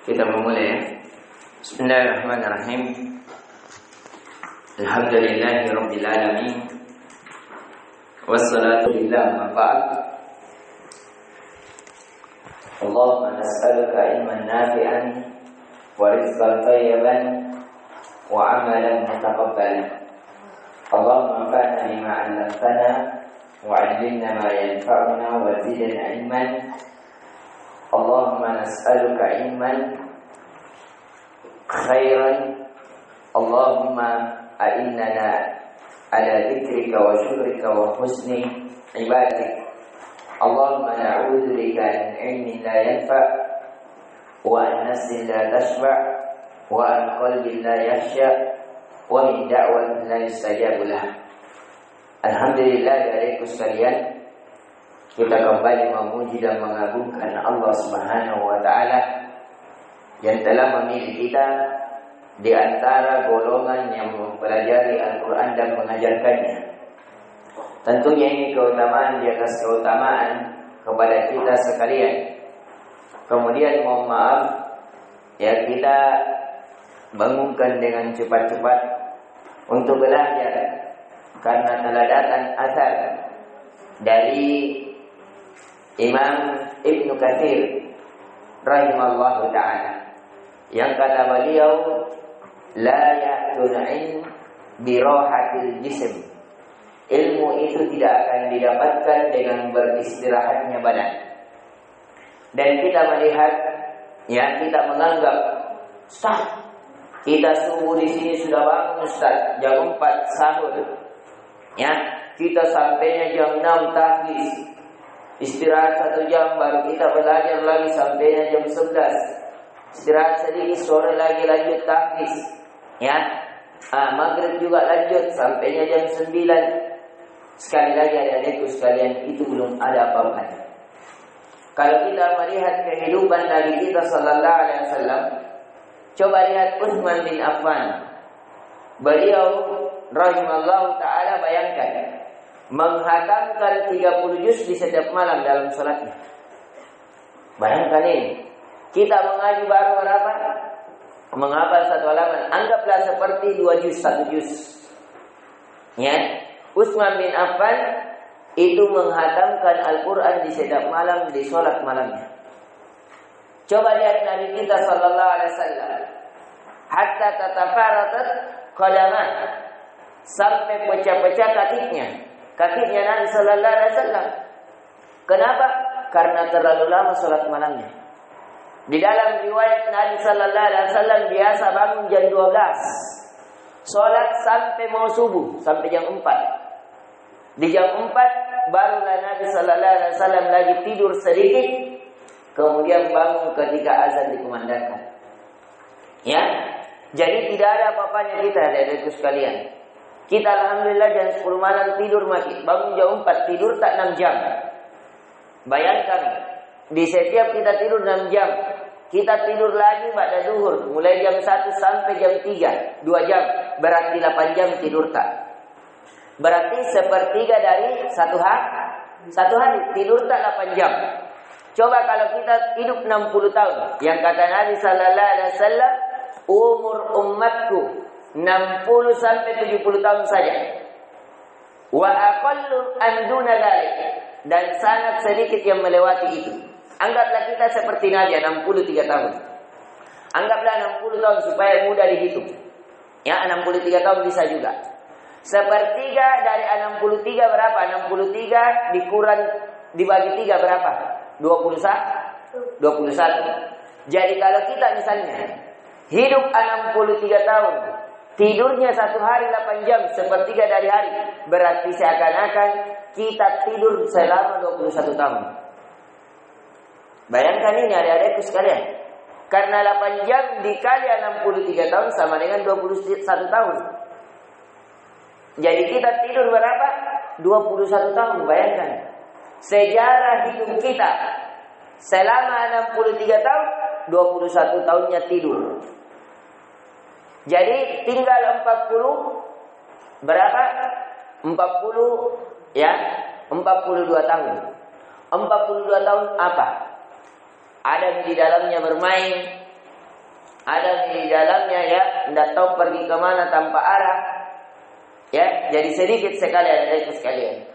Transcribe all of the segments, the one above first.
Kita memulai ya. Bismillahirrahmanirrahim. Alhamdulillahi rabbil alamin. Wassalatu lillahi wa ba'd. Allahumma nas'aluka ilman nafi'an wa rizqan thayyiban wa amalan mutaqabbalan. Allahumma anfa'na bima 'allamtana wa 'allimna ma yanfa'una wa zidna ilman. Allahumma nas'aluka ilman khairan. Allahumma a'innana ala dzikrika wa syukrika wa husni ibadik. Allahumma na'udzu bika min ilmin la yanfa' wa an nafsin la tashba' wa an qalbin la yakhsha' wa min da'watin la yustajabu lah. Alhamdulillah, dari sekalian, kita kembali memuji dan mengagungkan Allah Subhanahu wa taala yang telah memilih kita di antara golongan yang mempelajari Al-Qur'an dan mengajarkannya. Tentunya ini keutamaan di atas keutamaan kepada kita sekalian. Kemudian mohon maaf ya, kita bangunkan dengan cepat-cepat untuk belajar karena telah datang asar dari Imam Ibnu Katsir rahimallahu ta'ala yang kata beliau, la ya'tul ilm bi rahatil jism. Ilmu itu tidak akan didapatkan dengan beristirahatnya badan. Dan kita melihat ya, kita menganggap Ustaz, kita subuh di sini sudah bangun Ustaz, jam 4 sahur. Ya, kita sampainya jam 6 tahfiz. Istirahat 1 jam baru kita belajar lagi sampainya jam 11. Istirahat sedikit, sore lagi lanjut tahfiz. Ya. Maghrib juga lanjut sampainya jam 9. Sekali lagi adik-adikku sekalian, itu belum ada apa-apanya. Kalau kita melihat kehidupan Nabi kita sallallahu alaihi wasallam, coba lihat Utsman bin Affan. Beliau rahimallahu taala, bayangkan menghatamkan 30 juz di setiap malam dalam salatnya. Bayangkan ini. Kita mengaji baru berapa? Menghafal 1 halaman. Anggaplah seperti 2 juz, 1 juz. Ya. Utsman bin Affan itu menghatamkan Al-Qur'an di setiap malam di salat malamnya. Coba lihat Nabi kita sallallahu alaihi wasallam. Hatta tatafaratat qadamah. Sampai pecah-pecah kakinya. Kakinya Nabi sallallahu alaihi wasallam. Kenapa? Karena terlalu lama salat malamnya. Di dalam riwayat Nabi sallallahu alaihi wasallam biasa bangun jam 12. Salat sampai mau subuh, sampai jam 4. Di jam 4 barulah Nabi sallallahu alaihi wasallam lagi tidur sedikit, kemudian bangun ketika azan dikumandangkan. Ya. Jadi tidak ada apa-apanya kita dari itu sekalian. Kita alhamdulillah jam 10 malam tidur mati. Bangun jam 4 tidur tak 6 jam. Bayangkan, di setiap kita tidur 6 jam, kita tidur lagi pada zuhur, mulai jam 1 sampai jam 3, 2 jam. Berarti 8 jam tidur tak. Berarti sepertiga dari satu hari tidur tak 8 jam. Coba kalau kita hidup 60 tahun, yang kata Nabi sallallahu alaihi wasallam, umur umatku 60 sampai 70 tahun saja. Wa aqallu an duna dzalik, dan sangat sedikit yang melewati itu. Anggaplah kita seperti Nabi 63 tahun. Anggaplah 60 tahun supaya mudah dihitung. Ya, 63 tahun bisa juga. Sepertiga dari 63 berapa? 63 dikurang dibagi 3 berapa? 21. Jadi kalau kita misalnya hidup 63 tahun, tidurnya 1 hari 8 jam, sepertiga dari hari, berarti seakan-akan kita tidur selama 21 tahun. Bayangkan ini adik-adikku sekalian. Karena 8 jam dikali 63 tahun sama dengan 21 tahun. Jadi kita tidur berapa? 21 tahun, bayangkan. Sejarah hidup kita selama 63 tahun, 21 tahunnya tidur. Jadi tinggal 40 berapa? 40 ya, 42 tahun. 42 tahun apa? Ada di dalamnya bermain, ada di dalamnya ya, tidak tahu pergi kemana tanpa arah. Ya, jadi sedikit sekali ada itu sekalian.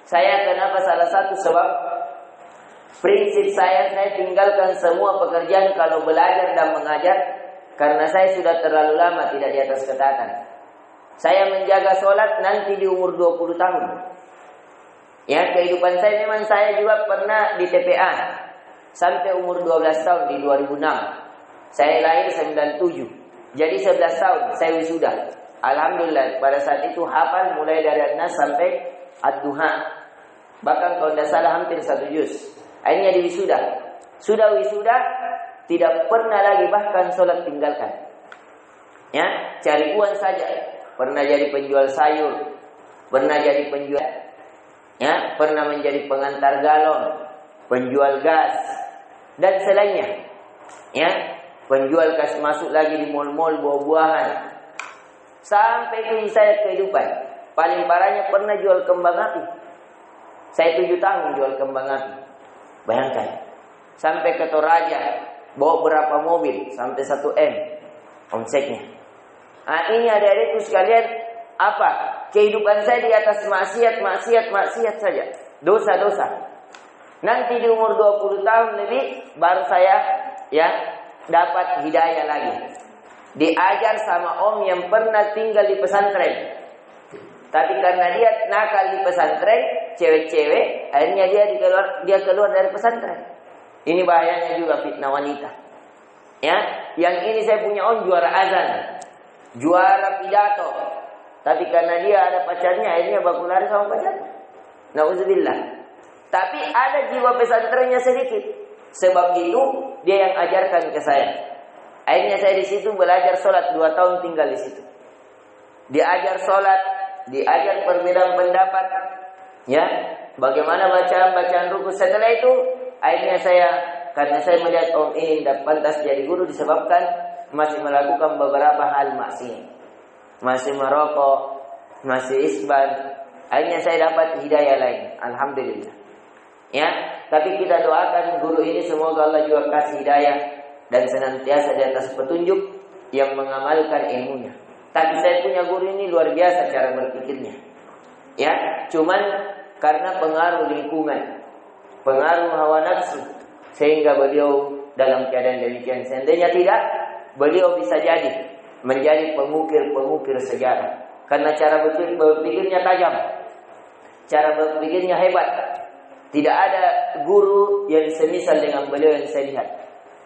Saya kenapa salah satu sebab prinsip saya tinggalkan semua pekerjaan kalau belajar dan mengajar karena saya sudah terlalu lama tidak di atas ketaatan. Saya menjaga sholat nanti di umur 20 tahun. Ya, kehidupan saya memang saya juga pernah di TPA sampai umur 12 tahun di 2006. Saya lahir 97. Jadi 11 tahun saya wisuda. Alhamdulillah pada saat itu hafal mulai dari An-Nas sampai Ad-Duha. Bahkan kalau tidak salah hampir 1 juz. Akhirnya di wisuda. Sudah wisuda tidak pernah lagi bahkan sholat tinggalkan. Ya, cari uang saja. Pernah jadi penjual sayur, pernah jadi penjual, ya, pernah menjadi pengantar galon, penjual gas dan selainnya. Ya, penjual gas masuk lagi di mal-mal buah-buahan. Sampai ke saya kehidupan. Paling parahnya pernah jual kembang api. Saya 7 tahun jual kembang api. Bayangkan. Sampai ke Toraja, bawa berapa mobil sampai 1 M omsetnya. Nah, ini adik-adikku sekalian, apa? Kehidupan saya di atas maksiat saja. Dosa-dosa. Nanti di umur 20 tahun lebih baru saya ya dapat hidayah lagi. Diajar sama om yang pernah tinggal di pesantren. Tapi karena dia nakal di pesantren, cewek-cewek, akhirnya dia keluar dari pesantren. Ini bahayanya juga fitnah wanita. Ya, yang ini saya punya om juara azan, juara pidato. Tapi karena dia ada pacarnya, akhirnya baku lari sama pacarnya. Nauzubillah. Tapi ada jiwa pesantrennya sedikit. Sebab itu dia yang ajarkan ke saya. Akhirnya saya di situ belajar sholat 2 tahun tinggal di situ. Diajar sholat, diajar perbedaan pendapat, ya, bagaimana bacaan ruku. Setelah itu, akhirnya karena saya melihat om ini tidak pantas jadi guru disebabkan masih melakukan beberapa hal maksiat, masih merokok, masih isbal. Akhirnya saya dapat hidayah lain, alhamdulillah. Ya, tapi kita doakan guru ini semoga Allah juga kasih hidayah dan senantiasa di atas petunjuk yang mengamalkan ilmunya. Tapi saya punya guru ini luar biasa cara berpikirnya. Ya, cuman karena pengaruh lingkungan, pengaruh hawa nafsu, sehingga beliau dalam keadaan demikian. Seandainya tidak, beliau bisa jadi menjadi pengukir sejarah. Karena cara berpikirnya tajam, cara berpikirnya hebat. Tidak ada guru yang semisal dengan beliau yang saya lihat.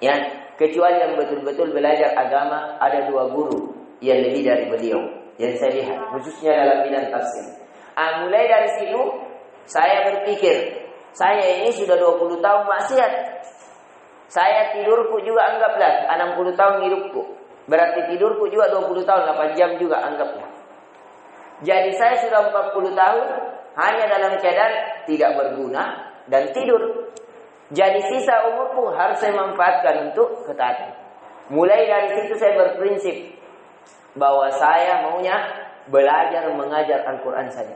Ya, kecuali yang betul-betul belajar agama, ada 2 guru yang lebih dari beliau yang saya lihat, khususnya dalam bidang tafsir. Mulai dari situ saya berpikir, saya ini sudah 20 tahun maksiat. Saya tidurku juga anggaplah 60 tahun hidupku. Berarti tidurku juga 20 tahun, 8 jam juga anggaplah. Jadi saya sudah 40 tahun hanya dalam keadaan tidak berguna dan tidur. Jadi sisa umurku harus saya manfaatkan untuk ketaatan. Mulai dari situ saya berprinsip bahwa saya maunya belajar mengajar Al-Quran saja.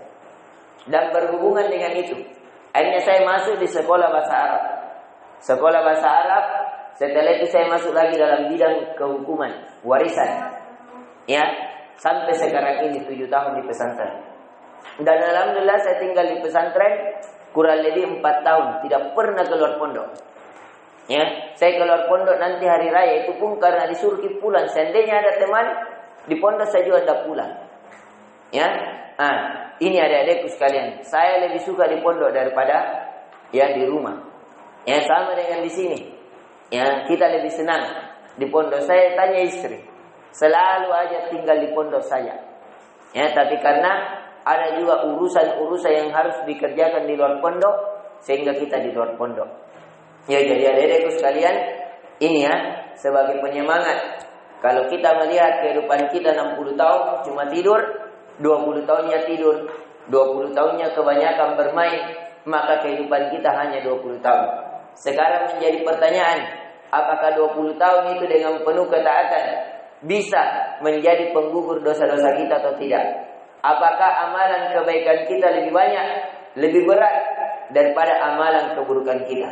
Dan berhubungan dengan itu, akhirnya saya masuk di sekolah bahasa Arab. Sekolah bahasa Arab, setelah itu saya masuk lagi dalam bidang kehukuman, warisan. Ya, sampai sekarang ini 7 tahun di pesantren. Dan alhamdulillah saya tinggal di pesantren kurang lebih 4 tahun, tidak pernah keluar pondok. Ya, saya keluar pondok nanti hari raya itu pun karena disuruh pulang. Seandainya ada teman di pondok saya juga tidak pulang. Ya, ini adik-adikku sekalian. Saya lebih suka di pondok daripada ya di rumah. Ya, sama dengan di sini. Ya, kita lebih senang di pondok. Saya tanya istri, selalu aja tinggal di pondok saya. Ya, tapi karena ada juga urusan-urusan yang harus dikerjakan di luar pondok, sehingga kita di luar pondok. Ya, jadi adik-adikku sekalian, ini ya sebagai penyemangat. Kalau kita melihat kehidupan kita 60 tahun cuma tidur, 20 tahunnya tidur, 20 tahunnya kebanyakan bermain, maka kehidupan kita hanya 20 tahun. Sekarang menjadi pertanyaan, apakah 20 tahun itu dengan penuh ketaatan bisa menjadi penggugur dosa-dosa kita atau tidak? Apakah amalan kebaikan kita lebih banyak, lebih berat daripada amalan keburukan kita?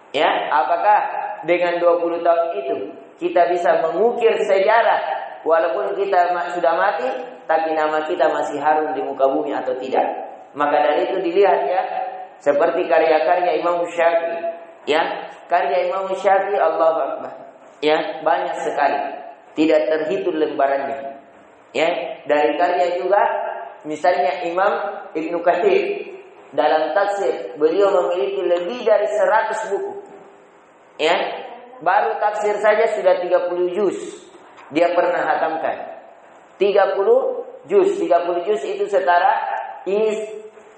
Ya, apakah dengan 20 tahun itu kita bisa mengukir sejarah, walaupun kita sudah mati, tapi nama kita masih harum di muka bumi atau tidak. Maka dari itu dilihat ya, seperti karya-karya Imam Syafi'i, ya, karya Imam Syafi'i Allahu Akbar, ya, banyak sekali, tidak terhitung lembarannya. Ya, dari karya juga, misalnya Imam Ibnu Katsir dalam tafsir, beliau memiliki lebih dari 100 buku. Ya, baru tafsir saja sudah 30 juz. Dia pernah hatamkan. 30 juz itu setara ini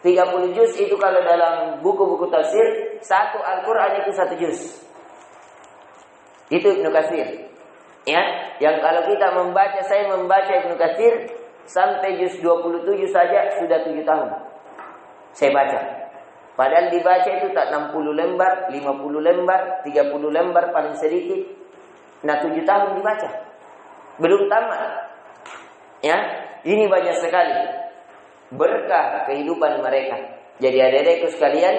30 juz itu kalau dalam buku-buku tafsir, satu Al-Qur'an itu 1 juz. Itu Ibnu Katsir. Ya, yang kalau kita membaca, saya membaca Ibnu Katsir sampai juz 27 saja sudah 7 tahun. Saya baca. Padahal dibaca itu tak 60 lembar, 50 lembar, 30 lembar paling sedikit. Nah, 7 tahun dibaca. Belum tamat. Ya, ini banyak sekali berkah kehidupan mereka. Jadi adik-adikku sekalian,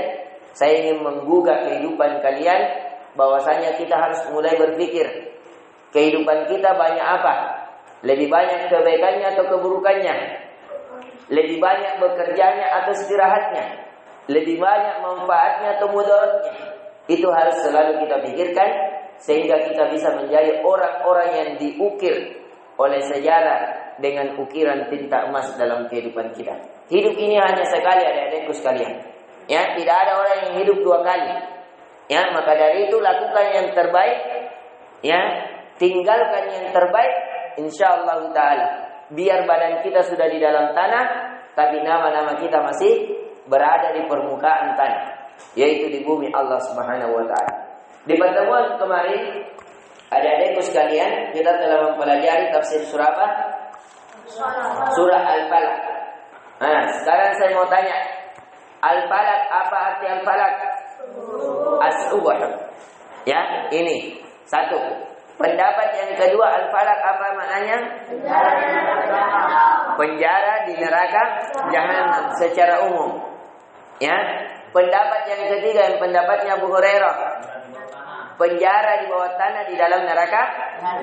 saya ingin menggugah kehidupan kalian bahwasanya kita harus mulai berpikir kehidupan kita banyak apa? Lebih banyak kebaikannya atau keburukannya? Lebih banyak bekerjanya atau istirahatnya? Lebih banyak manfaatnya atau mudaratnya? Itu harus selalu kita pikirkan sehingga kita bisa menjadi orang-orang yang diukir oleh sejarah dengan ukiran tinta emas dalam kehidupan kita. Hidup ini hanya sekali adik-adikku sekalian. Ya, tidak ada orang yang hidup 2 kali. Ya, maka dari itu lakukan yang terbaik. Ya, tinggalkan yang terbaik, insyaallah taala. Biar badan kita sudah di dalam tanah, tapi nama-nama kita masih berada di permukaan tanah, yaitu di bumi Allah Subhanahu wa taala. Di pertemuan kemarin, adik-adikku sekalian, kita telah mempelajari tafsir surah apa? Surah Al-Falaq. Nah, sekarang saya mau tanya, Al-Falaq, apa arti Al-Falaq? As-subh. Ya, ini satu. Pendapat yang kedua, Al-Falaq apa maknanya? Penjara di neraka Jahannam secara umum. Ya. Pendapat yang ketiga, yang pendapatnya Abu Hurairah, penjara di bawah tanah di dalam neraka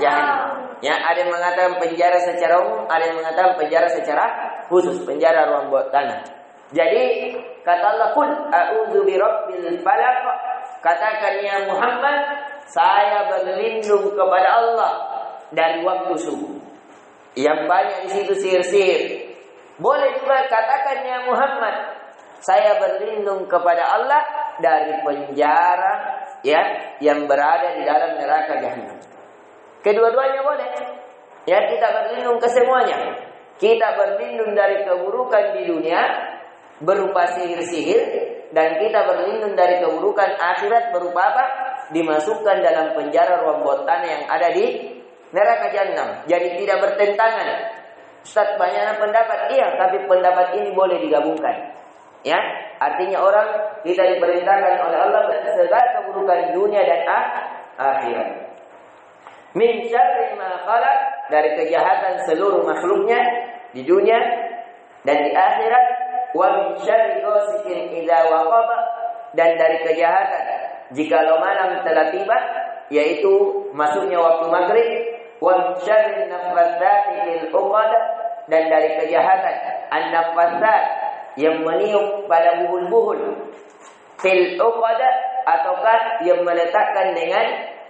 Jahannam. Ya, ada yang mengatakan penjara secara umum, ada yang mengatakan penjara secara khusus, penjara ruang bawah tanah. Jadi kata Allah, "Qul a'udzu birabbil falaq." Katakan ya Muhammad, saya berlindung kepada Allah dari waktu subuh. Yang banyak di situ sihir-sihir. Boleh juga katakan ya Muhammad, saya berlindung kepada Allah dari penjara ya yang berada di dalam neraka Jahannam. Kedua-duanya boleh. Ya, kita berlindung ke semuanya. Kita berlindung dari keburukan di dunia berupa sihir-sihir, dan kita berlindung dari keburukan akhirat berupa apa? Dimasukkan dalam penjara ruang bawah tanah yang ada di neraka Jahannam. Jadi tidak bertentangan. Ustaz, banyak pendapat, iya, tapi pendapat ini boleh digabungkan. Ya, artinya orang kita diperintahkan oleh Allah segala keburukan dunia dan akhirat. Min syarri ma khalaq, dari kejahatan seluruh makhluknya di dunia dan di akhirat. Wa min syarri ghasiqin idza waqab, dan dari kejahatan jikalau malam telah tiba, yaitu masuknya waktu maghrib. Wa min syarri naffatsati fil 'uqad, dan dari kejahatan an-naffatsat yang meniup pada buhul-buhul, fil 'uqad, ataukah yang meletakkan dengan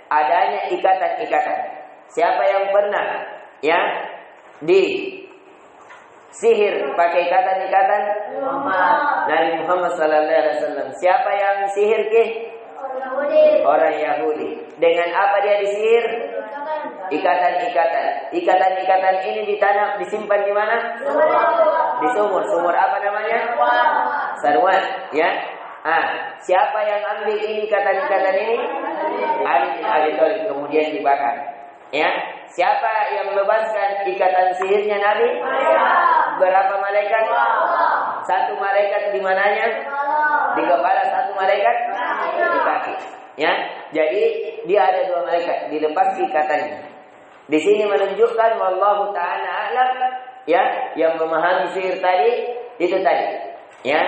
adanya ikatan-ikatan. Siapa yang pernah ya di sihir pakai ikatan-ikatan? Nabi Muhammad sallallahu alaihi wasallam. Siapa yang sihir ke? Orang Yahudi. Dengan apa dia disihir? Ikatan-ikatan. Ikatan-ikatan ini ditanam, disimpan di mana? Di sumur. Sumur apa namanya? Sarwan, ya. Siapa yang ambil ini ikatan-ikatan ini? Ali bin Abi Thalib, kemudian dibakar. Ya. Siapa yang membebaskan ikatan sihirnya Nabi? Berapa malaikat? Satu malaikat di mananya? Di kepala, satu malaikat di kaki. Ya, jadi dia ada 2 malaikat dilepas ikatannya. Di sini menunjukkan wallahu ta'ala a'lam, ya, yang memahami sihir tadi itu tadi. Ya.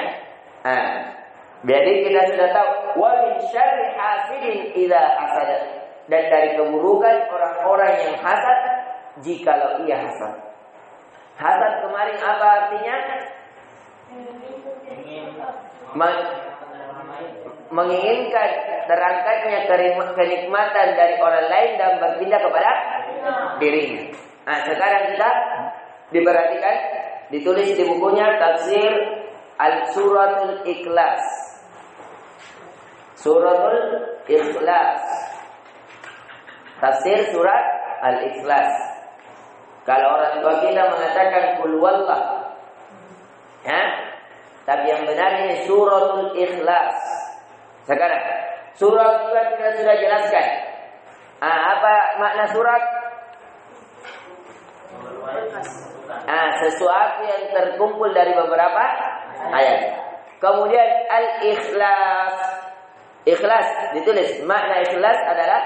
Jadi kita sudah tahu wa min syarri hasidin idza hasad. Dan dari keburukan orang-orang yang hasad jikalau ia hasad. Hasad kemarin apa artinya? Menginginkan terangkatnya kenikmatan dari orang lain dan berpindah kepada dirinya. Nah, sekarang kita diperhatikan, ditulis di bukunya Tafsir Al-Suratul Ikhlas. Suratul Ikhlas. Tafsir surat Al-Ikhlas. Kalau orang tua kita mengatakan Qul wallah, ya, tapi yang benar ini Suratul Ikhlas. Sekarang surat juga kita sudah jelaskan. Apa makna surat? Sesuatu yang terkumpul dari beberapa ayat. Kemudian Al-Ikhlas. Ikhlas ditulis. Makna ikhlas adalah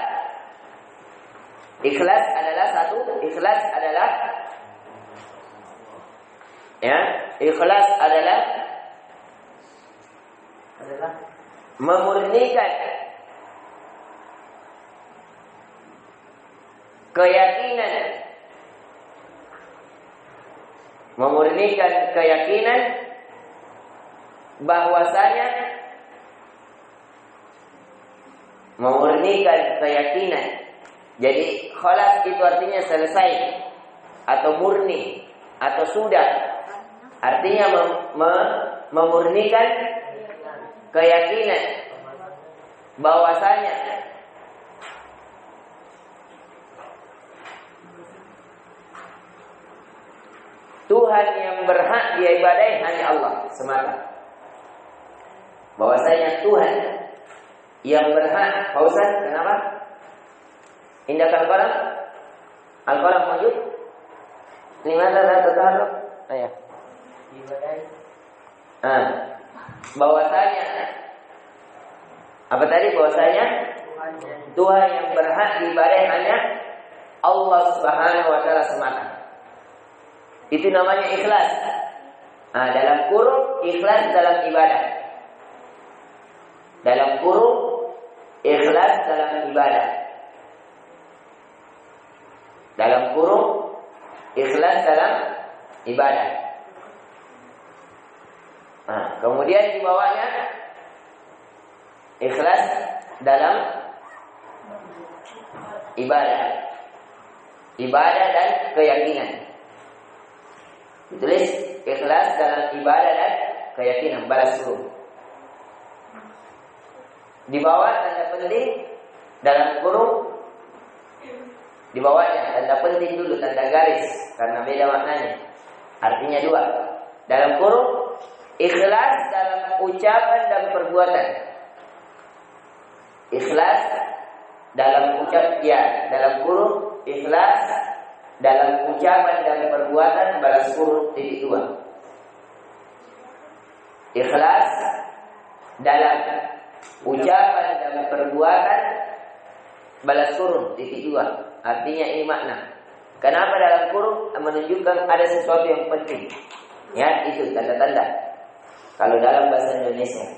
satu. Ikhlas adalah, ya, ikhlas adalah memurnikan keyakinan bahwasanya jadi khalas itu artinya selesai atau murni atau sudah, artinya memurnikan keyakinan bahwasanya Tuhan yang berhak diibadahi hanya Allah semata. Bahwasanya Tuhan yang berhak. Pak Ustaz, kenapa? Indah al-qalam? Al-qalam wujud? Limana la tataharrak? Ayah. Bahwasanya apa tadi? Bahwasanya Tuhan yang berhak diibadahi hanya Allah Subhanahu wa taala semata. Itu namanya ikhlas. Dalam kurung ikhlas dalam ibadah. Dalam kurung ikhlas dalam ibadah. Dalam kurung ikhlas dalam ibadah. Kemudian di bawahnya ikhlas dalam ibadah. Ibadah dan keyakinan. Ditulis ikhlas dalam ibadah dan keyakinan, balas suruh. Di bawah tanda penting dalam kurung, di bawahnya tanda penting dulu, tanda garis, karena beda maknanya. Artinya dua. Dalam kurung ikhlas dalam ucapan dan perbuatan. Ikhlas dalam dalam kurung ikhlas dalam ucapan dan perbuatan, balas kurung titik dua. Ikhlas dalam ucapan dan perbuatan, balas kurung titik dua. Artinya ini makna. Kenapa dalam kurung? Menunjukkan ada sesuatu yang penting. Ya, itu tanda-tanda. Kalau dalam bahasa Indonesia,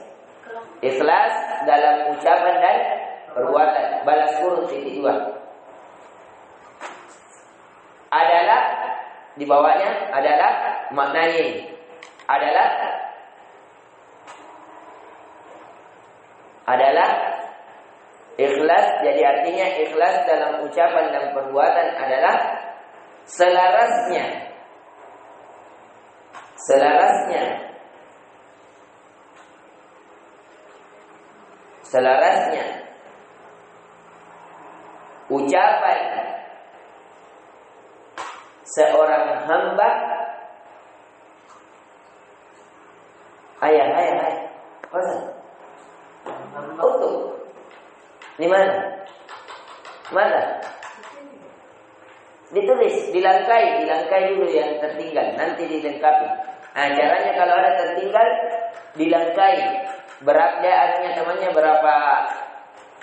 ikhlas dalam ucapan dan perbuatan, balas kurung titik dua. Adalah di bawahnya adalah maknanya ini adalah ikhlas. Jadi artinya ikhlas dalam ucapan dan perbuatan adalah selarasnya ucapan seorang hamba. Ayah. Untuk di mana? Ditulis, dilangkai dulu yang tertinggal, nanti dilengkapi. Caranya kalau ada tertinggal, dilangkai. Artinya temannya berapa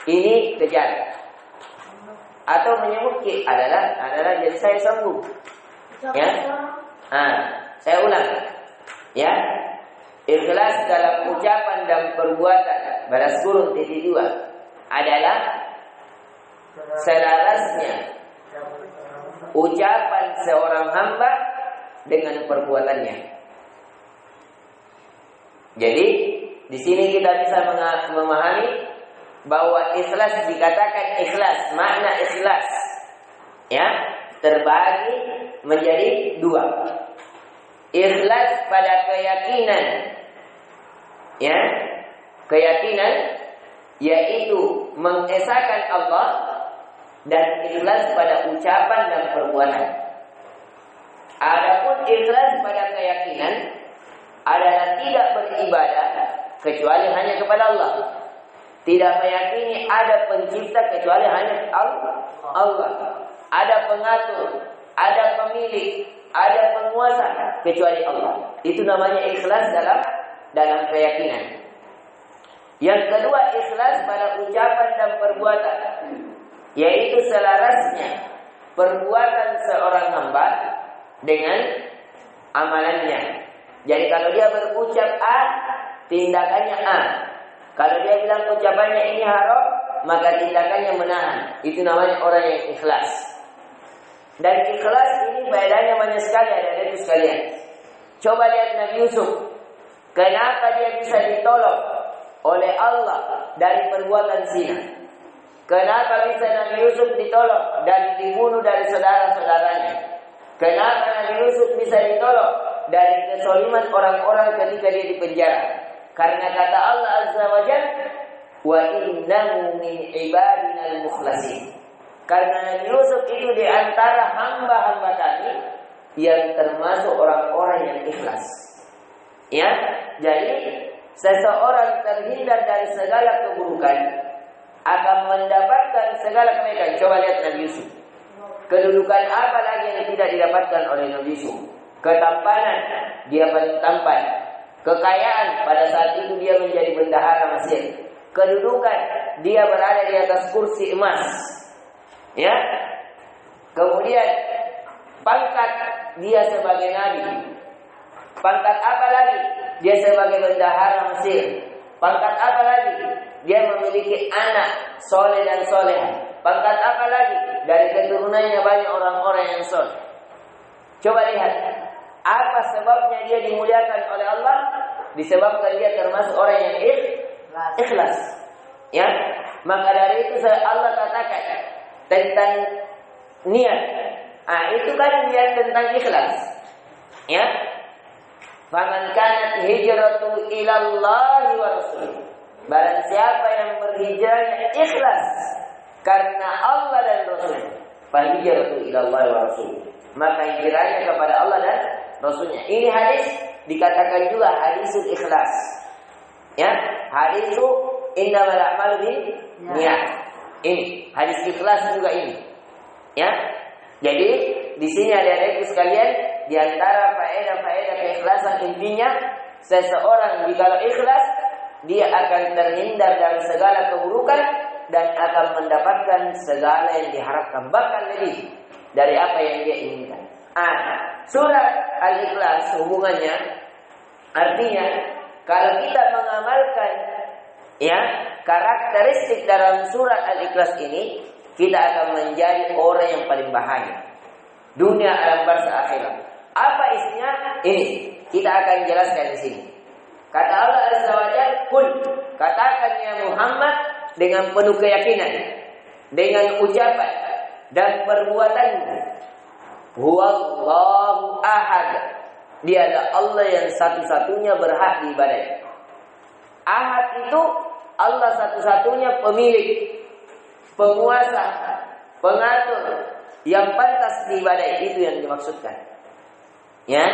ini kejar. Atau menyemuki adalah jadi saya sambung. Ya. Saya ulang. Ya. Ikhlas dalam ucapan dan perbuatan balas kurung titik 2 adalah selarasnya ucapan seorang hamba dengan perbuatannya. Jadi di sini kita bisa memahami bahwa ikhlas dikatakan ikhlas, makna ikhlas ya terbagi menjadi 2. Ikhlas pada keyakinan, ya, keyakinan yaitu mengesahkan Allah, dan ikhlas pada ucapan dan perbuatan. Adapun ikhlas pada keyakinan adalah tidak beribadah kecuali hanya kepada Allah. Tidak meyakini ada pencipta kecuali hanya Allah. Ada pengatur, ada pemilik, ada penguasa kecuali Allah. Itu namanya ikhlas dalam keyakinan. Yang kedua, ikhlas pada ucapan dan perbuatan, yaitu selarasnya perbuatan seorang hamba dengan amalannya. Jadi kalau dia berucap A, tindakannya A. Kalau dia bilang ucapannya ini haram, maka tindakannya menahan. Itu namanya orang yang ikhlas. Dan ikhlas ini faedahnya banyak sekali, adik-adik sekalian. Coba lihat Nabi Yusuf. Kenapa dia bisa ditolong oleh Allah dari perbuatan zina? Kenapa bisa Nabi Yusuf ditolong dan dibunuh dari saudara-saudaranya? Kenapa Nabi Yusuf bisa ditolong dari kezaliman orang-orang ketika dia di penjara? Karena kata Allah Azza wa Jalla, wa innahu min ibadina al-mukhlasin. Karena Nabi Yusuf itu di antara hamba-hamba kami yang termasuk orang-orang yang ikhlas. Ya, jadi seseorang terhindar dari segala keburukan akan mendapatkan segala kebaikan. Coba lihat Nabi Yusuf. Kedudukan apa lagi yang tidak didapatkan oleh Nabi Yusuf? Ketampanan, dia paling tampan. Kekayaan, pada saat itu dia menjadi bendahara Mesir. Kedudukan, dia berada di atas kursi emas. Ya. Kemudian pangkat, dia sebagai nabi. Pangkat apa lagi? Dia sebagai bendahara Mesir. Pangkat apa lagi? Dia memiliki anak soleh dan soleha. Pangkat apa lagi? Dari keturunannya banyak orang-orang yang soleh. Coba lihat, apa sebabnya dia dimuliakan oleh Allah? Disebabkan dia termasuk orang yang ikhlas. Ya, maka dari itu Allah katakan tentang niat. Itu kan niat tentang ikhlas. Ya, faman kanat hijratu ilallahi wa rasulih. Barang siapa yang berhijrahnya ikhlas karena Allah dan Rasul, fa hijratu ilallahi wa rasulih. Maka hijrahnya kepada Allah dan Rasulnya. Ini hadis dikatakan juga hadisul ikhlas. Ya, hadisu innamal a'malu binniyat. Ini hadis ikhlas juga ini. Ya. Jadi di sini ada sekalian, di antara faedah-faedah keikhlasan intinya seseorang jika ikhlas dia akan terhindar dari segala keburukan dan akan mendapatkan segala yang diharapkan, bahkan lebih dari apa yang dia inginkan. Surat Al-Ikhlas hubungannya artinya kalau kita mengamalkan ya karakteristik dalam surat Al-Ikhlas ini, kita akan menjadi orang yang paling bahagia dunia, alam barzakh, akhirat. Apa isinya? Ini kita akan jelaskan di sini. Kata Allah Azza wa Jalla, "Qul," katakan ya Muhammad dengan penuh keyakinan, dengan ucapan dan perbuatanmu, huwallahu ahad. Dia adalah Allah yang satu-satunya berhak diibadahi. Ahad itu Allah satu-satunya pemilik, penguasa, pengatur, yang pantas diibadahi. Itu yang dimaksudkan. Ya,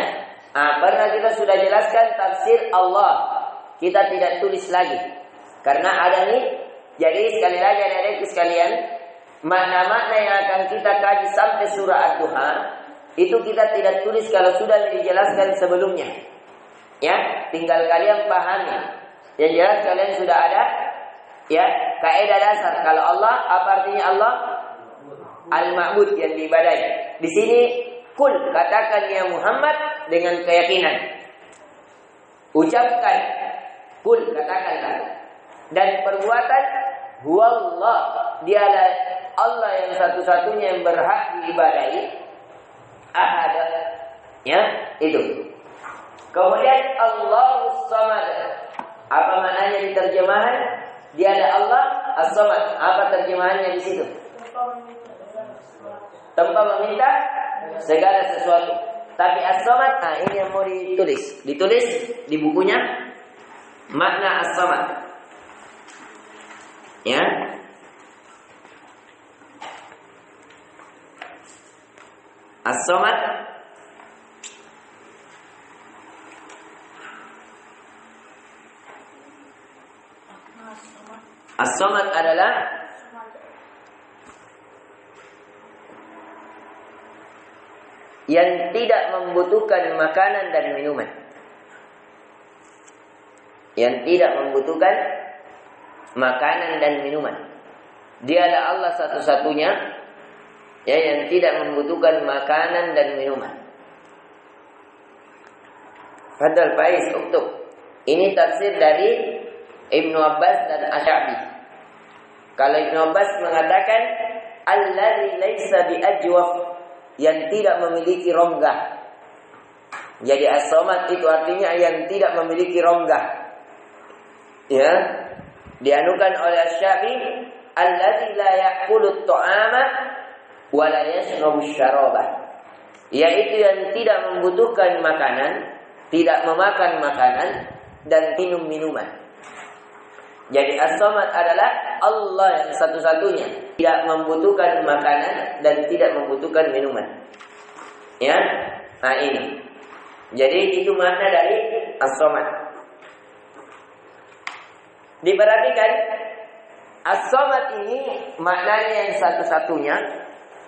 pernah kita sudah jelaskan tafsir Allah. Kita tidak tulis lagi karena ada nih. Jadi sekali lagi adik-adik sekalian, makna-makna yang akan kita kaji sampai surah Ad-Duha itu kita tidak tulis kalau sudah dijelaskan sebelumnya. Ya, tinggal kalian pahami. Yang jelas kalian sudah ada ya kaidah dasar. Kalau Allah, apa artinya Allah? Al-Ma'bud, yang diibadahi. Di sini kul, katakan ya Muhammad dengan keyakinan. Ucapkan, kul, katakanlah. Dan perbuatan, huwallah, dialah Allah yang satu-satunya yang berhak diibadahi. Ahad. Ya, itu. Kemudian Allahus Samad. Apa maknanya di terjemahan? Dia ada Allah As-Samad. Apa terjemahannya di situ? Tanpa meminta segala sesuatu. Tapi As-Samad, nah ini yang mau ditulis. Ditulis di bukunya makna As-Samad. Ya. As-Samad As-Samad adalah yang tidak membutuhkan makanan dan minuman. Yang tidak membutuhkan makanan dan minuman. Dia adalah Allah satu-satunya ya yang tidak membutuhkan makanan dan minuman. Fadal Faiz uktub. Ini tafsir dari Ibnu Abbas dan Asy-Sya'bi. Kalau Ibnu Abbas mengatakan allazi laisa biajwaf, yang tidak memiliki rongga. Jadi as-samad itu artinya yang tidak memiliki rongga. Ya. Dianukan oleh Asy-Sya'bi allazi la ya'kulu at-ta'ama wa la yashrabu asy-syaraba. Yaitu yang tidak membutuhkan makanan, tidak memakan makanan dan minum minuman. Jadi as-samad adalah Allah yang satu-satunya, tidak membutuhkan makanan dan tidak membutuhkan minuman. Ya, nah ini. Jadi itu makna dari as-samad. Diperhatikan, as-samad ini maknanya yang satu-satunya,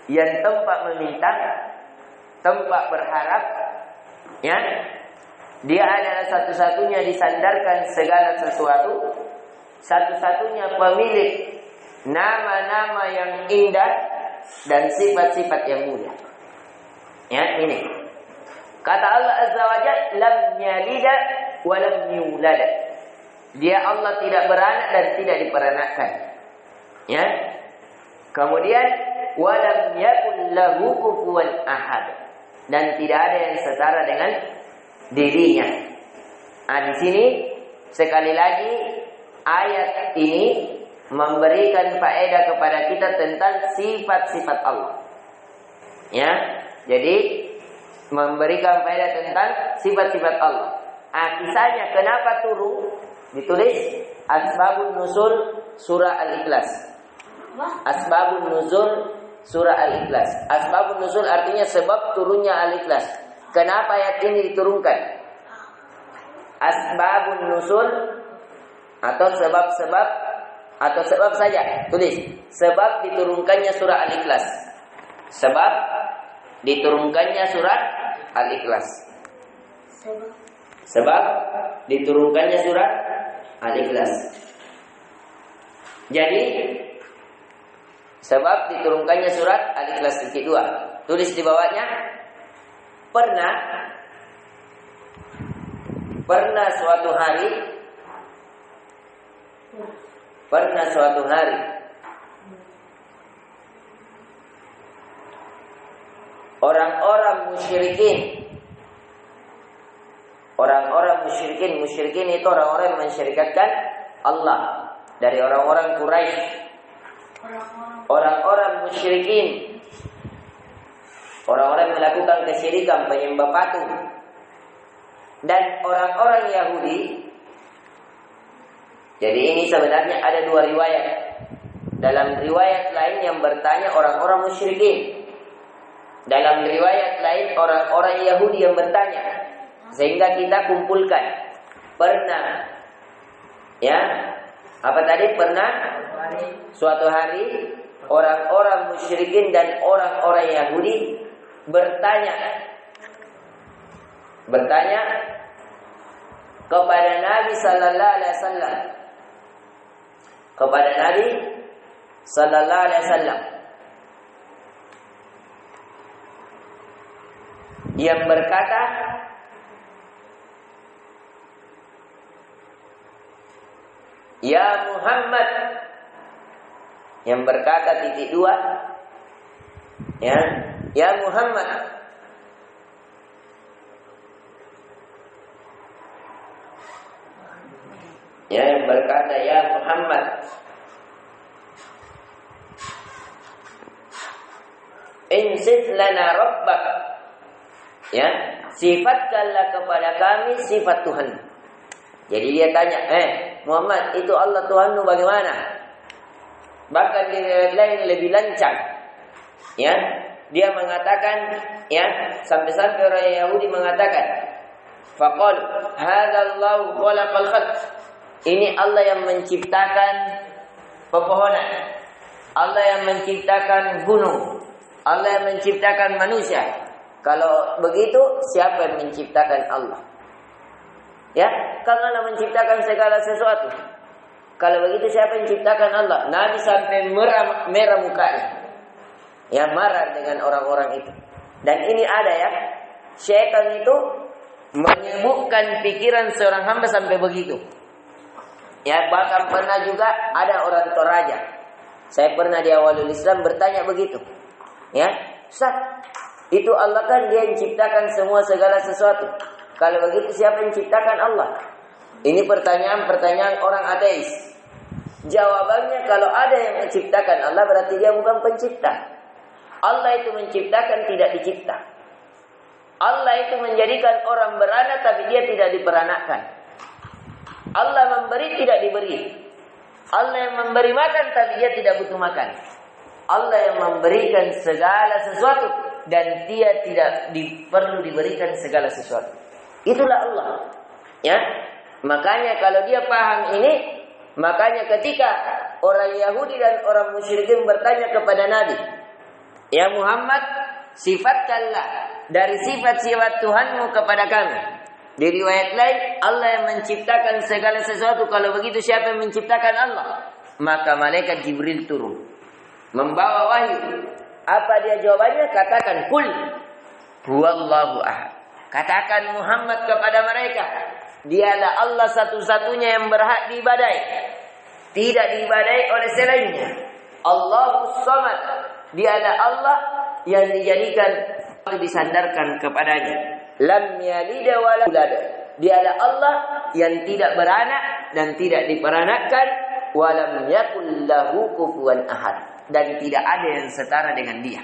yang tempat meminta, tempat berharap. Ya, dia adalah satu-satunya disandarkan segala sesuatu. Satu-satunya pemilik nama-nama yang indah dan sifat-sifat yang mulia. Ya, ini. Kata Allah Azza wa Jalla, lam yalid wa lam yulad. Dia Allah tidak beranak dan tidak diperanakkan. Ya. Kemudian wa lam yakul lahu kufuwan ahad. Dan tidak ada yang setara dengan dirinya. Nah, di sini sekali lagi ayat ini memberikan faedah kepada kita tentang sifat-sifat Allah. Ya, jadi memberikan faedah tentang sifat-sifat Allah. Kisahnya kenapa turun? Ditulis Asbabun Nuzul Surah Al-Ikhlas. Asbabun Nuzul Surah Al-Ikhlas. Asbabun Nuzul artinya sebab turunnya Al-Ikhlas. Kenapa ayat ini diturunkan? Asbabun Nuzul atau sebab-sebab atau sebab saja. Tulis sebab diturunkannya surah Al-Ikhlas. Sebab diturunkannya surah Al-Ikhlas. Sebab diturunkannya surah Al-Ikhlas. Jadi sebab diturunkannya surat Al-Ikhlas titik 2. Tulis di bawahnya. Pernah suatu hari orang-orang musyrikin itu orang-orang yang mensyirikatkan Allah dari orang-orang Quraisy. Orang-orang musyrikin, orang-orang yang melakukan kesyirikan, penyembah patung, dan orang-orang Yahudi. Jadi ini sebenarnya ada dua riwayat. Dalam riwayat lain yang bertanya orang-orang musyrikin, dalam riwayat lain orang-orang Yahudi yang bertanya. Sehingga kita kumpulkan. Pernah, ya, apa tadi? Pernah suatu hari orang-orang musyrikin dan orang-orang Yahudi bertanya kepada Nabi sallallahu alaihi wasallam. Kepada Nabi sallallahu alaihi wasallam yang berkata, Ya Muhammad. Yang berkata titik dua. Ya. Ya Muhammad. Ya, yang berkata ya Muhammad. Insif lana rabbak. Ya, sifatkanlah kepada kami sifat Tuhan. Jadi dia tanya, Muhammad, itu Allah Tuhanmu bagaimana? Bahkan di riwayat lain lebih lancang. Ya, dia mengatakan, ya, sampai-sampai orang Yahudi mengatakan, faqal hadzallahu khalaqal khalq. Ini Allah yang menciptakan pepohonan. Allah yang menciptakan gunung. Allah yang menciptakan manusia. Kalau begitu, siapa yang menciptakan Allah? Ya, kalau Allah menciptakan segala sesuatu. Kalau begitu, siapa yang menciptakan Allah? Nabi sampai merah mukanya. Ya, marah dengan orang-orang itu. Dan ini ada ya, syaitan itu menyibukkan pikiran seorang hamba sampai begitu. Ya, bahkan pernah juga ada orang Toraja. Saya pernah di awalul Islam bertanya begitu. Ya, Ustaz, itu Allah kan dia yang ciptakan semua segala sesuatu. Kalau begitu siapa yang ciptakan Allah? Ini pertanyaan orang ateis. Jawabannya, kalau ada yang menciptakan Allah berarti dia bukan pencipta. Allah itu menciptakan, tidak dicipta. Allah itu menjadikan orang beranak tapi dia tidak diperanakan. Allah memberi, tidak diberi. Allah yang memberi makan tapi dia tidak butuh makan. Allah yang memberikan segala sesuatu dan dia tidak perlu diberikan segala sesuatu. Itulah Allah. Ya. Makanya kalau dia paham ini, makanya ketika orang Yahudi dan orang musyrikin bertanya kepada Nabi, ya Muhammad, sifatkanlah dari sifat-sifat Tuhanmu kepada kami. Di riwayat lain, Allah yang menciptakan segala sesuatu. Kalau begitu, siapa yang menciptakan Allah? Maka malaikat Jibril turun, membawa wahyu. Apa dia jawabannya? Katakan, Qul huwallahu ahad. Katakan Muhammad kepada mereka, dialah Allah satu-satunya yang berhak diibadai, tidak diibadai oleh selainnya. Allahus Samad, dialah Allah yang dijadikan disandarkan kepadanya. Lam yalid wa lam yulad, dialah Allah yang tidak beranak dan tidak diperanakkan. Wa lam yakul lahu kufuwan ahad, dan tidak ada yang setara dengan dia.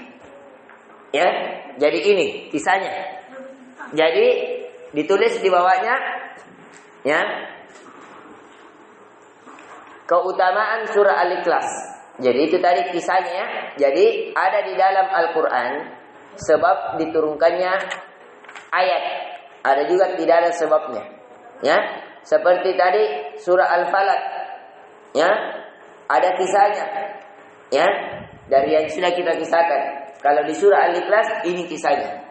Ya, jadi ini kisahnya. Jadi ditulis di bawahnya, ya, keutamaan surah Al-Ikhlas. Jadi itu tadi kisahnya ya. Jadi ada di dalam Al-Quran sebab diturunkannya ayat. Ada juga tidak ada sebabnya. Ya, seperti tadi surah Al-Falaq. Ya, ada kisahnya. Ya, dari yang sudah kita kisahkan. Kalau di surah Al-Ikhlas ini kisahnya.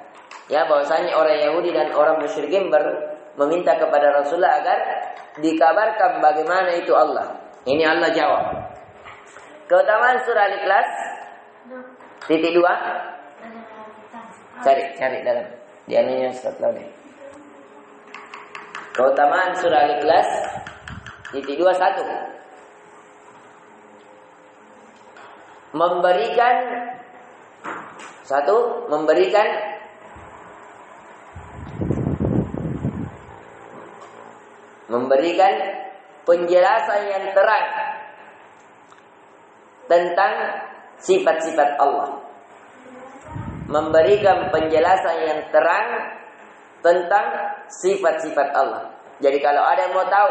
Ya, bahwasanya orang Yahudi dan orang musyrikin meminta kepada Rasulullah agar dikabarkan bagaimana itu Allah. Ini Allah jawab. Keutamaan surah Al-Ikhlas titik 2. Cari dalam. Di anunya setelah ini. Keutamaan surah Al-Ikhlas titik 2 1. Memberikan penjelasan yang terang tentang sifat-sifat Allah. Memberikan penjelasan yang terang tentang sifat-sifat Allah. Jadi kalau ada yang mau tahu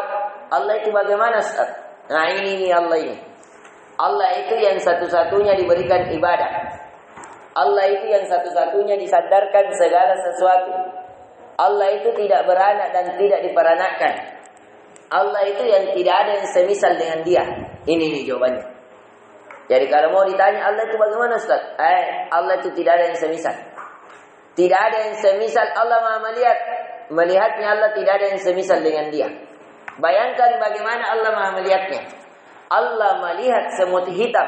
Allah itu bagaimana, Ustaz? Nah, ini Allah ini. Allah itu yang satu-satunya diberikan ibadah. Allah itu yang satu-satunya disandarkan segala sesuatu. Allah itu tidak beranak dan tidak diperanakkan. Allah itu yang tidak ada yang semisal dengan dia. Ini nih jawabannya. Jadi kalau mau ditanya Allah itu bagaimana, Ustaz? Allah itu tidak ada yang semisal. Tidak ada yang semisal. Allah Maha melihat. Melihatnya Allah tidak ada yang semisal dengan dia. Bayangkan bagaimana Allah Maha melihatnya. Allah melihat semut hitam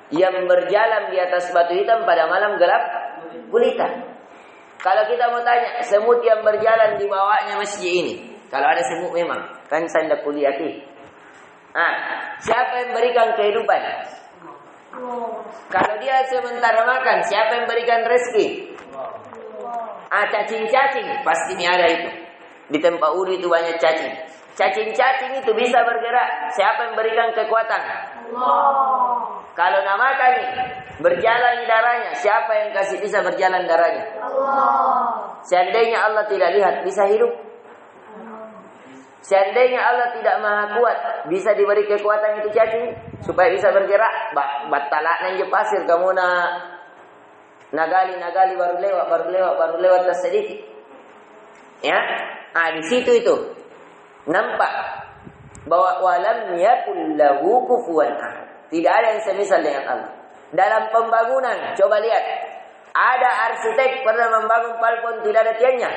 yang berjalan di atas batu hitam pada malam gelap gulita. Kalau kita mau tanya, semut yang berjalan di bawahnya masjid ini. Kalau ada semut memang, kan saya hendak kuliah. Ah, siapa yang berikan kehidupan? Kalau dia sementara makan, siapa yang berikan rezeki? Ah, cacing-cacing pasti ini ada itu. Di tempat Uri itu banyak cacing. Cacing-cacing itu bisa bergerak. Siapa yang berikan kekuatan? Allah. Kalau nak makan nih, berjalan darahnya, siapa yang kasih bisa berjalan darahnya? Allah. Seandainya Allah tidak lihat, bisa hidup. Seandainya Allah tidak maha kuat, bisa diberi kekuatan itu cacing supaya bisa bergerak. Batalak nang pasir kamu nagali baru lewat sedikit. Ya, di situ itu nampak bahwa walam yakul lahu kufuwan ahad. Tidak ada yang semisal dengan Allah. Dalam pembangunan, coba lihat. Ada arsitek pernah membangun palpon tidak ada tiangnya.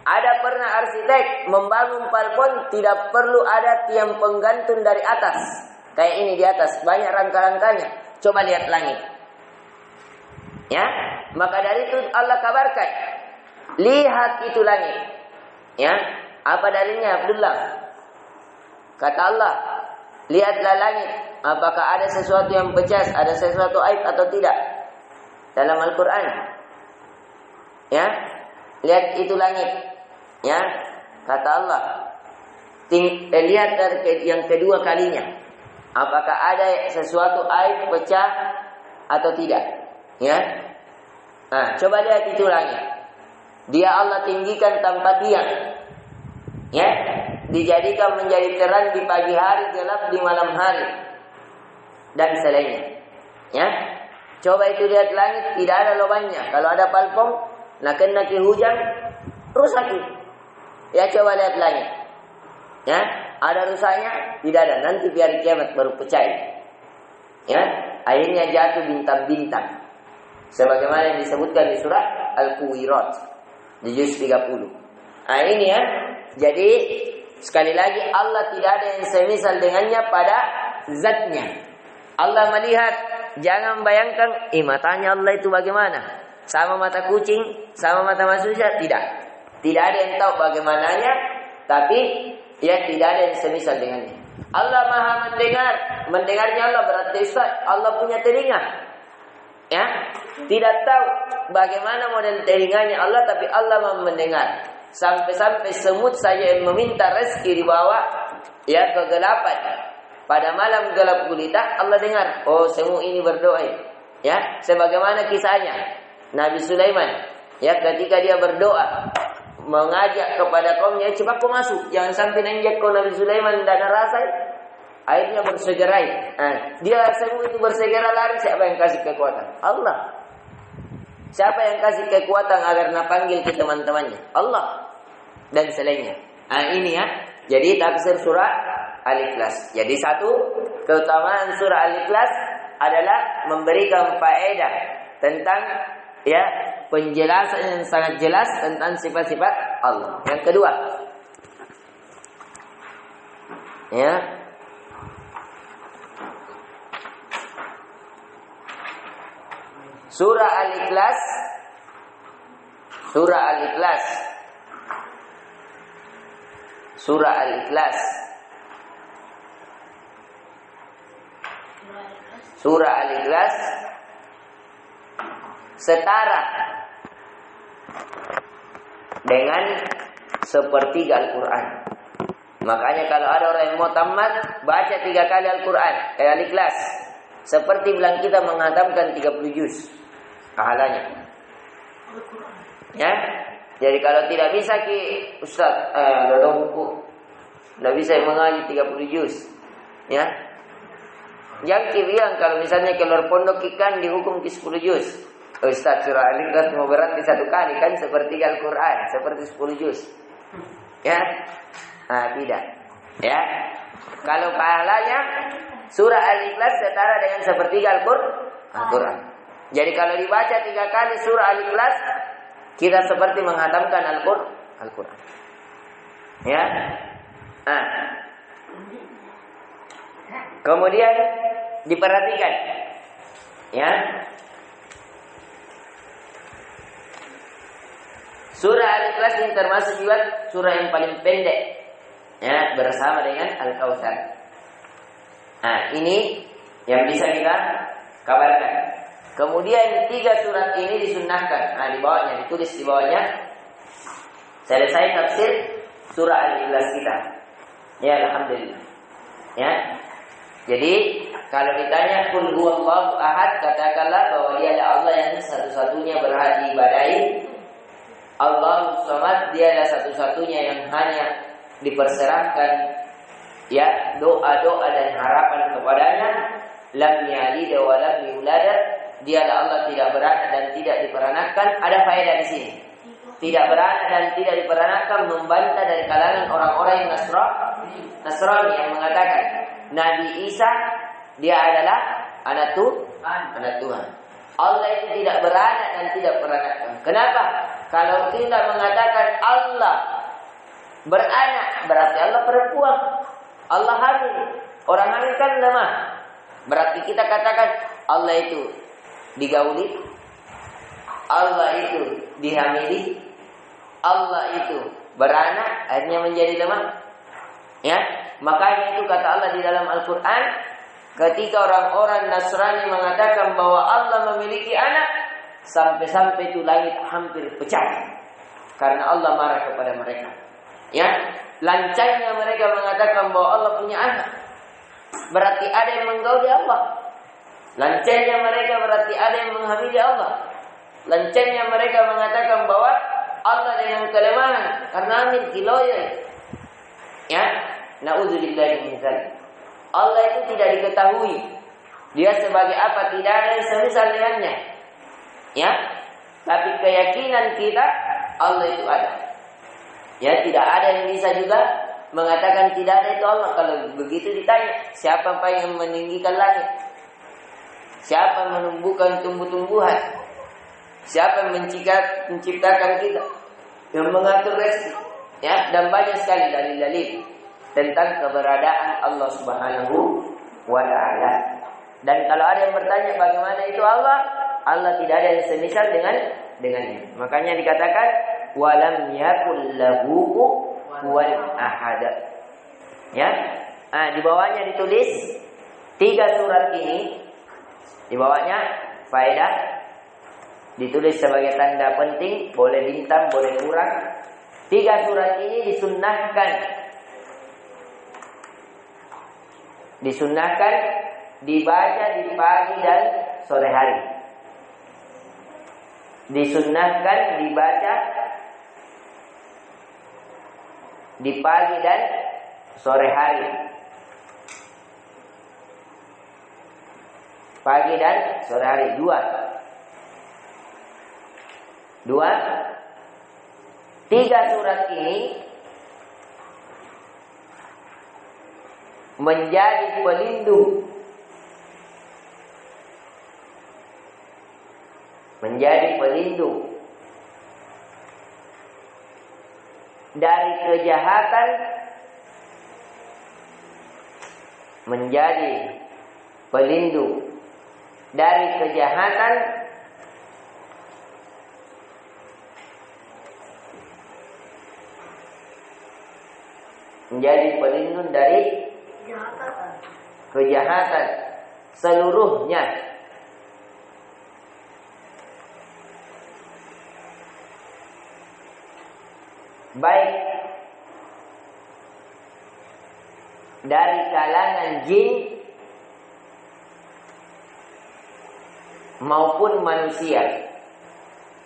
Ada pernah arsitek membangun palpon tidak perlu ada tiang penggantung dari atas. Kayak ini di atas, banyak rangka-rangkanya. Coba lihat langit. Ya, maka dari itu Allah kabarkan, lihat itu langit. Ya, apa dalilnya Abdullah? Kata Allah, lihatlah langit, apakah ada sesuatu yang pecah, ada sesuatu aib atau tidak dalam Al-Quran. Ya, lihat itu langit. Ya, kata Allah, lihat dari yang kedua kalinya, apakah ada sesuatu aib pecah atau tidak. Ya, nah, coba lihat itu langit. Dia Allah tinggikan tanpa tiang. Ya, dijadikan menjadi terang di pagi hari, gelap di malam hari, dan selainnya. Ya, coba itu lihat langit, tidak ada lubangnya. Kalau ada palpong, nak kena ke hujan, rusak. Ya, coba lihat langit. Ya, ada rusaknya? Tidak ada. Nanti biar kiamat baru pecah. Ya, akhirnya jatuh bintang-bintang. Sebagaimana yang disebutkan di surah Al-Quwirat di juz 30. Nah, ini ya. Jadi sekali lagi Allah tidak ada yang semisal dengannya pada zatnya. Allah melihat, jangan bayangkan, matanya Allah itu bagaimana? Sama mata kucing, sama mata manusia? Tidak. Tidak ada yang tahu bagaimananya, tapi ya tidak ada yang semisal dengannya. Allah maha mendengar. Mendengarnya Allah berarti Ustaz, Allah punya telinga. Ya, tidak tahu bagaimana model telinganya Allah, tapi Allah maha mendengar. Sampai-sampai semut saja yang meminta rezeki di bawah ya kegelapan. Pada malam gelap gulita Allah dengar. Oh, semut ini berdoa. Ya, sebagaimana kisahnya Nabi Sulaiman. Ya, ketika dia berdoa mengajak kepada kaumnya, cepat kau masuk, jangan sampai nanjak kau Nabi Sulaiman dan rasa. Akhirnya bersegerai. Dia semua itu bersegera lari. Siapa yang kasih kekuatan? Allah. Siapa yang kasih kekuatan agar nak panggil ke teman-temannya? Allah dan selainnya. Ini ya. Jadi tafsir surah Al-Ikhlas. Jadi satu keutamaan surah Al-Ikhlas adalah memberikan faedah tentang ya penjelasan yang sangat jelas tentang sifat-sifat Allah. Yang kedua, ya, surah Al-Ikhlas. Surah Al-Ikhlas. Surah Al-Ikhlas. Surah Al-Ikhlas setara dengan sepertiga Al-Quran. Makanya kalau ada orang yang mau tamat, baca 3 kali Al-Quran, Al-Ikhlas. Seperti bilang kita menghatamkan 30 juz pahalanya. Ya, jadi kalau tidak bisa Ustaz, ada buku, tidak bisa mengaji 30 juz. Ya, yang bilang kalau misalnya keluar pondok ikan dihukum ke 10 juz. Ustaz, surah Al-Ikhlas mau berarti 1 kali kan seperti Al-Quran, seperti 10 juz. Ya, tidak. Ya, kalau pahalanya surah Al-Ikhlas setara dengan sepertiga Al-Quran. Jadi kalau dibaca 3 kali surah Al-Ikhlas, kita seperti menghatamkan Al-Quran. Ya. Kemudian diperhatikan, ya. Surah Al-Ikhlas ini termasuk juga surah yang paling pendek. Ya, bersama dengan Al-Kautsar. Nah, ini yang bisa kita kabarkan. Kemudian 3 surat ini disunnahkan. Nah, di bawahnya ditulis di bawahnya selesai tafsir surah Al-Ikhlas kita. Ya, alhamdulillah. Ya. Jadi, kalau ditanya qul huwallahu ahad, katakanlah bahwa dia adalah Allah yang satu-satunya berhak diibadahi. Allahus samad, dia adalah satu-satunya yang hanya diperserahkan ya doa-doa dan harapan kepadanya. Lam yalid wa lam yulad, dia adalah Allah tidak beranak dan tidak diperanakan. Ada faedah di sini. Tidak beranak dan tidak diperanakan membantah dari kalangan orang-orang yang Nasrani yang mengatakan Nabi Isa dia adalah anak Tuhan. Allah itu tidak beranak dan tidak peranakan. Kenapa? Kalau kita mengatakan Allah beranak, berarti Allah perempuan. Allah hamil. Orang hamil kan lemah. Berarti kita katakan Allah itu digauli, Allah itu dihamili, Allah itu beranak, akhirnya menjadi lemah. Ya, makanya itu kata Allah di dalam Al-Quran, ketika orang-orang Nasrani mengatakan bahwa Allah memiliki anak, sampai-sampai itu langit hampir pecah karena Allah marah kepada mereka. Ya, lancainya mereka mengatakan bahwa Allah punya anak, berarti ada yang menggauli Allah. Lancainya mereka berarti ada yang menghamili Allah. Lancainya mereka mengatakan bahwa Allah dengan kelemahan karena angin kiloya. Ya, naudzubillahi min dzalik. Allah itu tidak diketahui dia sebagai apa, tidak ada yang semisal dengannya. Ya, tapi keyakinan kita Allah itu ada. Ya, tidak ada yang bisa juga mengatakan tidak ada itu Allah. Kalau begitu ditanya, siapa yang meninggikan langit? Siapa yang menumbuhkan tumbuh-tumbuhan? Siapa yang menciptakan kita? Yang mengatur rezeki? Ya, dan banyak sekali dalil-dalil tentang keberadaan Allah Subhanahu wa taala. Dan kalau ada yang bertanya bagaimana itu Allah? Allah tidak ada yang semisal dengannya. Makanya dikatakan walam yakul lahu kufuwan ahad. Ya. Nah, di bawahnya ditulis 3 surat ini. Di bawahnya faedah ditulis sebagai tanda penting, boleh bintang, boleh kurang. 3 surat ini disunnahkan dibaca di pagi dan sore hari. Disunnahkan dibaca di pagi dan sore hari. Pagi dan sore hari, 2. 3 surat ini menjadi pelindung, dari kejahatan, menjadi pelindung dari kejahatan, menjadi pelindung dari kejahatan seluruhnya. Baik dari kalangan jin maupun manusia.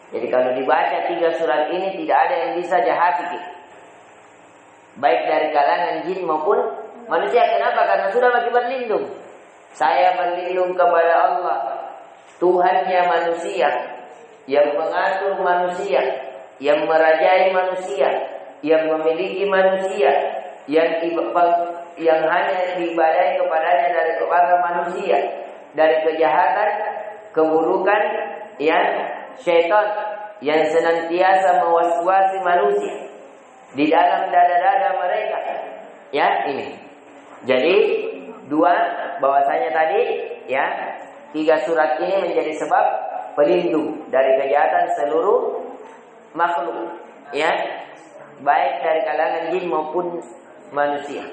Jadi kalau dibaca 3 surat ini tidak ada yang bisa jahati, baik dari kalangan jin maupun manusia. Kenapa? Karena sudah bagi berlindung. Saya berlindung kepada Allah, Tuhannya manusia, yang mengatur manusia, yang merajai manusia, yang memiliki manusia, yang hanya diibadahi kepadanya dari kepada manusia, dari kejahatan, keburukan, yang syaitan yang senantiasa mewaswasi manusia di dalam dada-dada mereka. Ya, ini. Jadi 2 bahwasanya tadi ya 3 surat ini menjadi sebab pelindung dari kejahatan seluruh makhluk, ya, baik dari kalangan jin maupun manusia.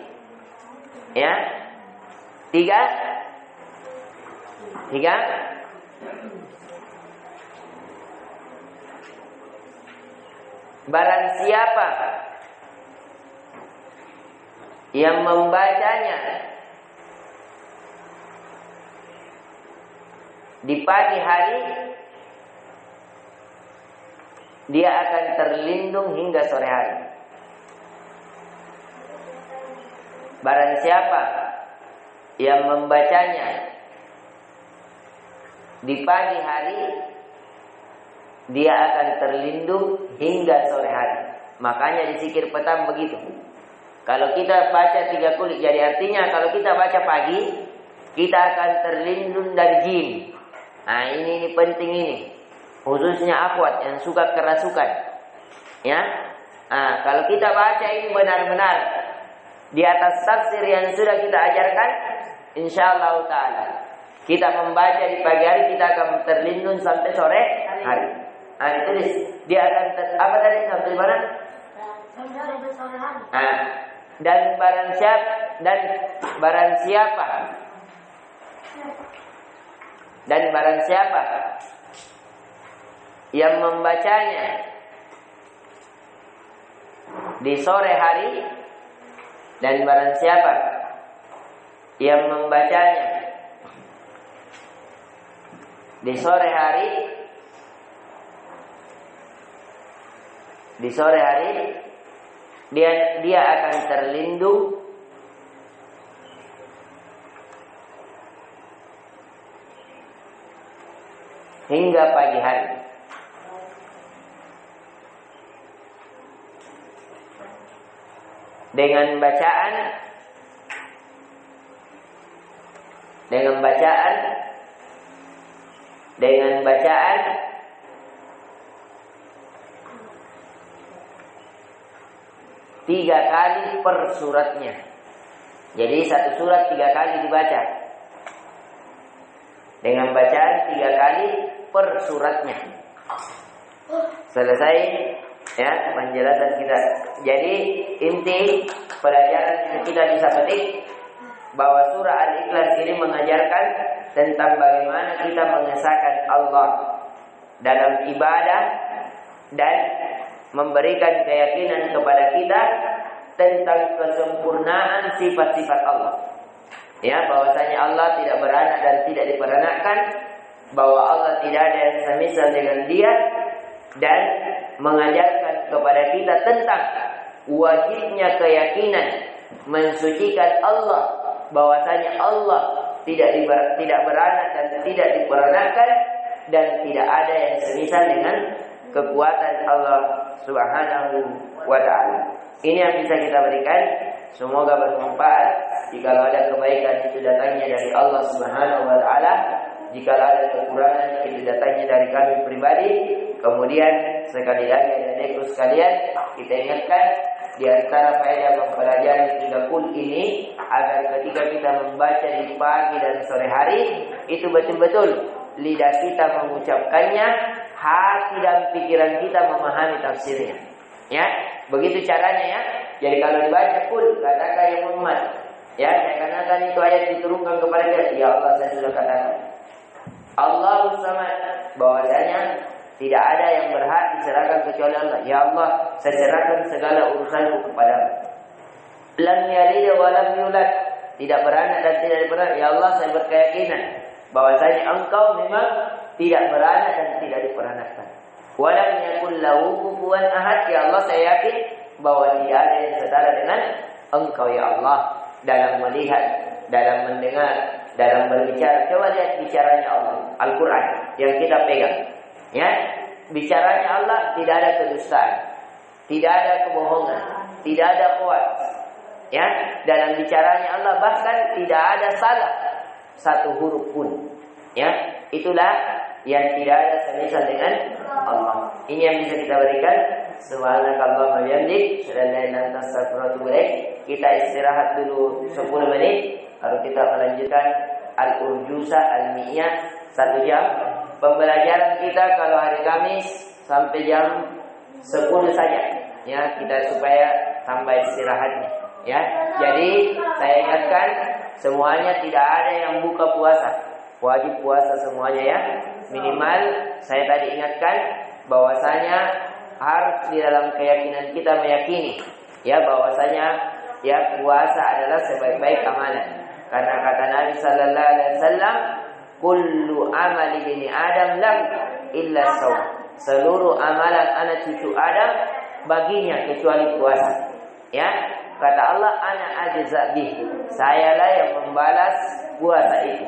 Ya. Tiga. Barang siapa yang membacanya di pagi hari, dia akan terlindung hingga sore hari. Barang siapa yang membacanya di pagi hari, dia akan terlindung hingga sore hari. Makanya di zikir petang begitu. Kalau kita baca 3 kulit, jadi artinya kalau kita baca pagi, kita akan terlindung dari jin. Nah ini penting ini. Khususnya akhwat yang suka kerasukan. Ya. Nah, kalau kita baca ini benar-benar di atas tafsir yang sudah kita ajarkan, insyaallah taala kita membaca di pagi hari, kita akan terlindung sampai sore hari. Nah, ditulis dia akan apa tadi sampai mana? Nah, dan barang siapa yang membacanya di sore hari, dan barang siapa yang membacanya di sore hari, dia akan terlindung hingga pagi hari. Dengan bacaan 3 kali per suratnya. Jadi satu surat 3 kali dibaca. Dengan bacaan 3 kali per suratnya. Selesai ya penjelasan kita. Jadi inti pelajaran yang kita bisa petik bahwa surah Al-Ikhlas ini mengajarkan tentang bagaimana kita mengesahkan Allah dalam ibadah dan memberikan keyakinan kepada kita tentang kesempurnaan sifat-sifat Allah. Ya, bahwasanya Allah tidak beranak dan tidak diperanakkan, bahwa Allah tidak ada yang semisal dengan Dia, dan mengajarkan kepada kita tentang wajibnya keyakinan mensucikan Allah, bahwasanya Allah tidak beranak dan tidak diperanakkan, dan tidak ada yang semisal dengan kekuatan Allah Subhanahu wa ta'ala. Ini yang bisa kita berikan. Semoga bermanfaat. Jika ada kebaikan itu datangnya dari Allah Subhanahu wa ta'ala. Jika ada kekurangan itu datangnya dari kami pribadi. Kemudian sekali lagi adikku sekalian, kita ingatkan di antara faedah mempelajari 3 kul ini agar ketika kita membaca di pagi dan sore hari itu betul-betul lidah kita mengucapkannya, hati dan pikiran kita memahami tafsirnya. Ya, begitu caranya ya. Jadi kalau dibaca kul, katakan ya Muhammad. Ya, seakan-akan itu ayat diturunkan kepada kita. Ya Allah, saya sudah katakan. Allahus Samad, bahwasanya tidak ada yang berhak diserahkan kecuali Allah. Ya Allah, saya serahkan segala urusanku kepadamu. Lam yalid wa lam yulad, tidak beranak dan tidak diberanak. Ya Allah, saya berkeyakinan bahwasanya Engkau memang tidak beranak dan tidak diperanakkan. Wa lam yakul lahu kufuwan ahad. Ya Allah, saya yakin bahwa tidak ada yang setara dengan Engkau ya Allah dalam melihat, dalam mendengar, dalam berbicara. Coba lihat bicaranya Allah, Al-Quran yang kita pegang. Ya, bicaranya Allah tidak ada kedustaan, tidak ada kebohongan, tidak ada hoax. Ya, dalam bicaranya Allah bahkan tidak ada salah satu huruf pun. Ya, itulah yang tidak ada semisal dengan Allah. Ini yang bisa kita berikan. Subhanakallahumma wa bihamdik, asyhadu an la ilaha illa anta, astaghfiruka wa atubu ilaik. Kita istirahat dulu 10 menit, lalu kita melanjutkan Al-Urjuzah Al-Mi'iyah 1 jam. Pembelajaran kita kalau hari Kamis sampai jam 10 saja ya, kita supaya tambah istirahatnya ya. Jadi saya ingatkan semuanya, tidak ada yang buka puasa, wajib puasa semuanya ya. Minimal saya tadi ingatkan bahwasanya harus di dalam keyakinan kita meyakini ya bahwasanya ya puasa adalah sebaik-baik amalan. Karena kata Nabi sallallahu alaihi wasallam, kullu amali bani Adam lahu illa shaum. Seluruh amalan anak cucu Adam baginya kecuali puasa. Ya, kata Allah, ana ajza bih. Sayalah yang membalas puasa itu.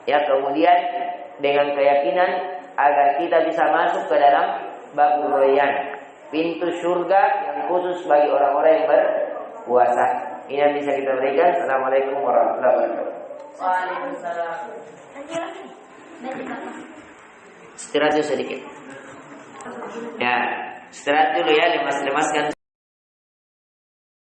Ya, kemudian dengan keyakinan agar kita bisa masuk ke dalam babul rayyan, pintu surga yang khusus bagi orang-orang yang berpuasa. Ini yang bisa kita berikan. Assalamualaikum warahmatullahi wabarakatuh. Waalaikumsalam. Istirahat dulu sedikit. Ya, istirahat dulu ya, lemas-lemaskan.